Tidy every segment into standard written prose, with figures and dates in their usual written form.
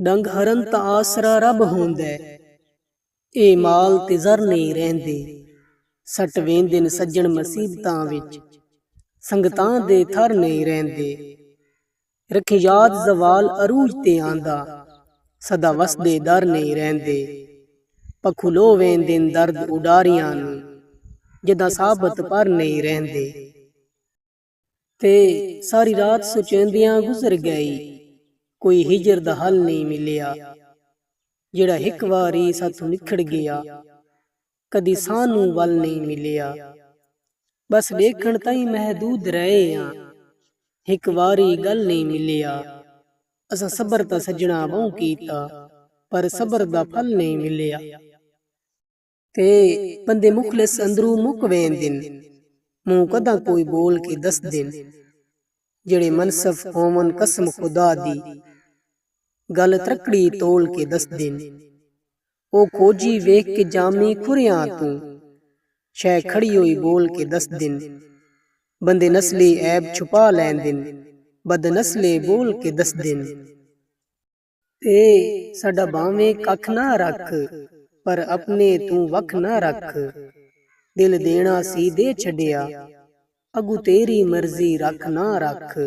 ਡੰਗ ਹਰਨ ਤਾਂ ਆਸਰਾ ਰੱਬ ਹੁੰਦਾ, ਇਹ ਮਾਲ ਤੇ ਜ਼ਰ ਨਹੀਂ ਰਹਿੰਦੇ। ਸੱਟ ਵੇਂਦੇ ਨੇ ਸੱਜਣ ਮੁਸੀਬਤਾਂ ਵਿੱਚ, ਸੰਗਤਾਂ ਦੇ ਥਰ ਨਹੀਂ ਰਹਿੰਦੇ। ਰੱਖੀ ਯਾਦ ਜ਼ਵਾਲ ਅਰੂਜ ਤੇ ਆਂਦਾ, ਸਦਾ ਵਸਦੇ ਦਰ ਨਹੀਂ ਰਹਿੰਦੇ। ਪਖੁਲੋ ਵੇਂਦੇ ਦਰਦ ਉਡਾਰੀਆਂ ਨੂੰ, ਜਿੱਦਾਂ ਸਾਬਤ ਪਰ ਨਹੀਂ ਰਹਿੰਦੇ। ਤੇ ਸਾਰੀ ਰਾਤ ਸੁਚੇਂਦਿਆਂ ਗੁਜ਼ਰ ਗਈ, ਕੋਈ ਹਿਜਰ ਦਾ ਹੱਲ ਨਹੀਂ ਮਿਲਿਆ। ਜਿਹੜਾ ਇੱਕ ਵਾਰੀ ਸਾਥੋਂ ਨਿਖੜ ਗਿਆ, ਕਦੀ ਸਾਨੂੰ ਵੱਲ ਨਹੀਂ ਮਿਲਿਆ। ਬਸ ਵੇਖਣ ਤਾਈਂ ਮਹਿਦੂਦ ਰਹੇ ਆਂ, ਇੱਕ ਵਾਰੀ ਗੱਲ ਨਹੀਂ ਮਿਲਿਆ। ਅਸਾਂ ਸਬਰ ਤਾਂ ਸੱਜਣਾ ਬਹੁ ਕੀਤਾ, ਪਰ ਸਬਰ ਦਾ ਫਲ ਨਹੀਂ ਮਿਲਿਆ। ਤੇ ਬੰਦੇ ਮੁਖਲਿਸ ਅੰਦਰੂ ਮੁੱਕ ਵੇਂਦੇ, ਮੂੰਹ ਕਦਾਂ ਕੋਈ ਬੋਲ ਕੇ ਦੱਸਦੇ। ਜਿਹੜੇ ਮਨਸਫ ਹੋਵਨ ਕਸਮ ਖੁਦਾ ਦੀ, ਗੱਲ ਤਰਕੜੀ ਤੋਲ ਕੇ ਦੱਸਦੇ। ਉਹ ਖੋਜੀ ਵੇਖ ਕੇ ਜਾਮੀ ਖੁਰਿਆਂ ਤੂੰ, ਸ਼ੈ ਖੜੀ ਹੋਈ ਬੋਲ ਕੇ ਦੱਸਦੇ। ਬੰਦੇ ਨਸਲੀ ਐਬ ਛੁਪਾ ਲੈਂਦੇ, ਬਦ ਨਸਲੇ ਬੋਲ ਕੇ ਦੱਸਦੇ। ਤੇ ਸਾਡਾ ਭਾਵੇਂ ਕੱਖ ਨਾ ਰੱਖ, ਪਰ ਆਪਣੇ ਤੂੰ ਵੱਖ ਨਾ ਰੱਖ। ਦਿਲ ਦੇਣਾ ਸੀ ਦੇ ਛੱਡਿਆ, ਅਗੂ ਤੇਰੀ ਮਰਜ਼ੀ ਰੱਖ ਨਾ ਰੱਖ।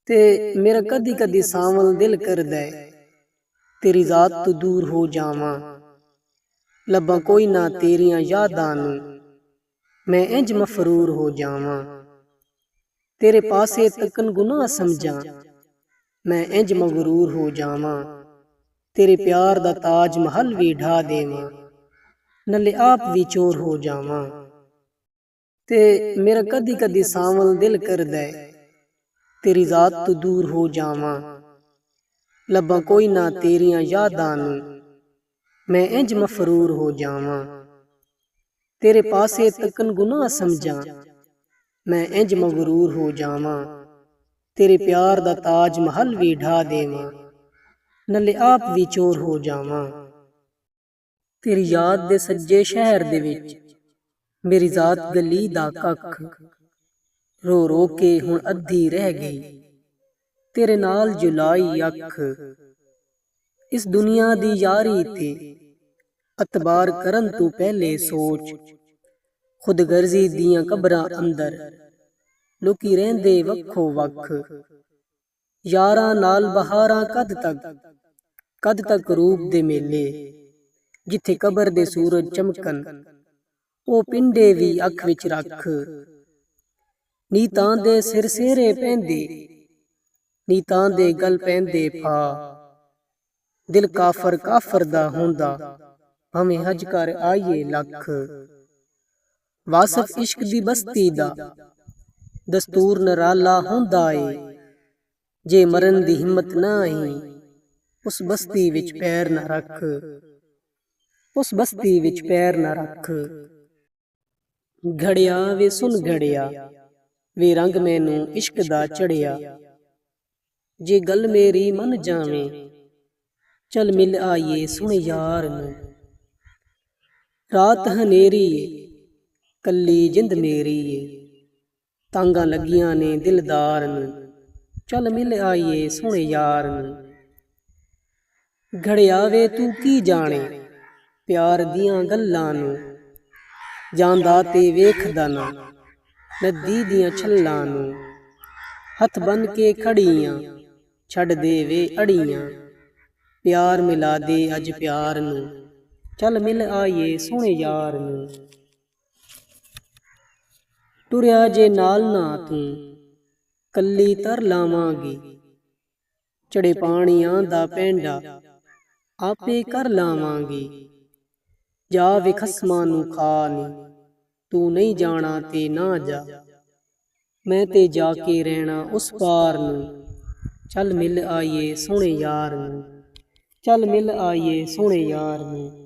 ਤੇ ਮੇਰਾ ਕਦੀ ਕਦੀ ਸਾਵਲ ਦਿਲ ਕਰਦਾ, ਤੇਰੀ ਜ਼ਾਤ ਤੋਂ ਦੂਰ ਹੋ ਜਾਵਾਂ। ਲੱਭਾਂ ਕੋਈ ਨਾ ਤੇਰੀਆਂ ਯਾਦਾਂ ਨੂੰ, ਮੈਂ ਇੰਜ ਮਫਰੂਰ ਹੋ ਜਾਵਾਂ। ਤੇਰੇ ਪਾਸੇ ਤੱਕਨ ਗੁਨਾਹ ਸਮਝਾਂ, ਮੈਂ ਇੰਜ ਮਗਰੂਰ ਹੋ ਜਾਵਾਂ। ਤੇਰੇ ਪਿਆਰ ਦਾ ਤਾਜ ਮਹਲ ਵੀ ਢਾ ਦੇਵਾਂ, ਨਲੇ ਆਪ ਵੀ ਚੋਰ ਹੋ ਜਾਵਾਂ। ਤੇ ਮੇਰਾ ਕਦੀ ਕਦੀ ਸਾਵਲ ਦਿਲ ਕਰਦਾ, ਤੇਰੀ ਜ਼ਾਤ ਤੋਂ ਦੂਰ ਹੋ ਜਾਵਾਂ। ਲੱਭਾਂ ਕੋਈ ਨਾ ਤੇਰੀਆਂ ਯਾਦਾਂ ਨੂੰ, ਮੈਂ ਇੰਜ ਮਫਰੂਰ ਹੋ ਜਾਵਾਂ। ਤੇਰੇ ਪਾਸੇ ਤੱਕਨ ਗੁਨਾਹ ਸਮਝਾਂ, ਮੈਂ ਇੰਜ ਮਗਰੂਰ ਹੋ ਜਾਵਾਂ। ਤੇਰੇ ਪਿਆਰ ਦਾ ਤਾਜ ਮਹਲ ਵੀ ਢਾ ਦੇਵਾਂ, ਨਲੇ ਆਪ ਵੀ ਚੋਰ ਹੋ ਜਾਵਾਂ। ਤੇਰੀ ਯਾਦ ਦੇ ਸੱਜੇ ਸ਼ਹਿਰ ਦੇ ਵਿੱਚ, ਮੇਰੀ ਜ਼ਾਤ ਗਲੀ ਦਾ ਕੱਖ। ਰੋ ਰੋ ਕੇ ਹੁਣ ਅੱਧੀ ਰਹਿ ਗਈ, ਤੇਰੇ ਨਾਲ ਜੁਲਾਈ ਅੱਖ। ਇਸ ਦੁਨੀਆ ਦੀ ਯਾਰੀ ਤੇ ਅਤਬਾਰ ਕਰਨ ਤੋਂ ਪਹਿਲੇ ਸੋਚ, ਖੁਦਗਰਜ਼ੀ ਦੀਆਂ ਕਬਰਾਂ ਅੰਦਰ ਲੋਕੀ ਰਹਿੰਦੇ ਵੱਖੋ ਵੱਖ। ਯਾਰਾਂ ਨਾਲ ਬਹਾਰਾਂ ਕਦ ਤੱਕ ਰੂਪ ਦੇ ਮੇਲੇ, ਜਿੱਥੇ ਕਬਰ ਦੇ ਸੂਰਜ ਚਮਕਣ, ਉਹ ਪਿੰਡੇ ਵੀ ਅੱਖ ਵਿੱਚ ਰੱਖ। ਨੀਤਾਂ ਦੇ ਸਿਰ ਸੇਰੇ ਪੈਂਦੇ, ਨੀਤਾਂ ਦੇ ਗਲ ਪੈਂਦੇ ਫਾ। ਦਿਲ ਕਾਫਰ ਕਾਫਰ ਦਾ ਹੁੰਦਾ, ਭਾਵੇਂ ਹਜ ਕਰ ਆਈਏ ਲੱਖ। ਵਾਸਫ ਇਸ਼ਕ ਦੀ ਬਸਤੀ ਦਾ ਦਸਤੂਰ ਨਰਾਲਾ ਹੁੰਦਾ ਏ। ਜੇ ਮਰਨ ਦੀ ਹਿੰਮਤ ਨਾ ਆਈ, ਉਸ ਬਸਤੀ ਵਿੱਚ ਪੈਰ ਨਾ ਰੱਖ, ਉਸ ਬਸਤੀ ਵਿੱਚ ਪੈਰ ਨਾ ਰੱਖ। ਘੜਿਆ ਵੇ ਸੁਣ ਘੜਿਆ, ਵੇ ਰੰਗ ਮੈਨੂੰ ਇਸ਼ਕ ਦਾ ਚੜਿਆ। ਜੇ ਗੱਲ ਮੇਰੀ ਮੰਨ ਜਾਵੇਂ, ਚੱਲ ਮਿਲ ਆਈਏ ਸੁਣ ਯਾਰ ਨੂੰ। ਰਾਤ ਹਨੇਰੀ ਏ, ਕੱਲੀ ਜਿੰਦ ਮੇਰੀ ਏ, ਤਾਂਗਾਂ ਲੱਗੀਆਂ ਨੇ ਦਿਲਦਾਰ ਨੂੰ। ਚੱਲ ਮਿਲ ਆਈਏ ਸੁਣ ਯਾਰ ਨੂੰ। ਘੜਿਆ ਵੇ ਤੂੰ ਕੀ ਜਾਣੇ ਪਿਆਰ ਦੀਆਂ ਗੱਲਾਂ ਨੂੰ, ਜਾਂਦਾ ਤੇ ਵੇਖਦਾ ਨਾ ਨਦੀ ਦੀਆਂ ਛੱਲਾਂ ਨੂੰ। ਹੱਥ ਬੰਨ ਕੇ ਖੜੀਆਂ, ਛੱਡ ਦੇ ਵੇ ਅੜੀਆਂ, ਪਿਆਰ ਮਿਲਾ ਦੇ ਅੱਜ ਪਿਆਰ ਨੂੰ। ਚੱਲ ਮਿਲ ਆਈਏ ਸੁਣ ਯਾਰ ਨੂੰ। ਟੁਰਿਆ ਜੇ ਨਾਲ ਨਾ ਤੂੰ, ਕੱਲੀ ਤਰ ਲਾਵਾਂਗੀ। ਚੜੇ ਪਾਣੀਆਂ ਦਾ ਪੈਂਡਾ, ਆਪੇ ਕਰ ਲਾਵਾਂਗੀ। ਜਾ ਵੇ ਖਸਮਾਂ ਨੂੰ ਖਾ ਨੀ, ਤੂੰ ਨਹੀਂ ਜਾਣਾ ਤੇ ਨਾ ਜਾ। ਮੈਂ ਤੇ ਜਾ ਕੇ ਰਹਿਣਾ ਉਸ ਪਾਰ ਨੂੰ। ਚੱਲ ਮਿਲ ਆਈਏ ਸੁਣ ਯਾਰ ਨੂੰ, ਚੱਲ ਮਿਲ ਆਈਏ ਸੁਣ ਯਾਰ ਨੂੰ।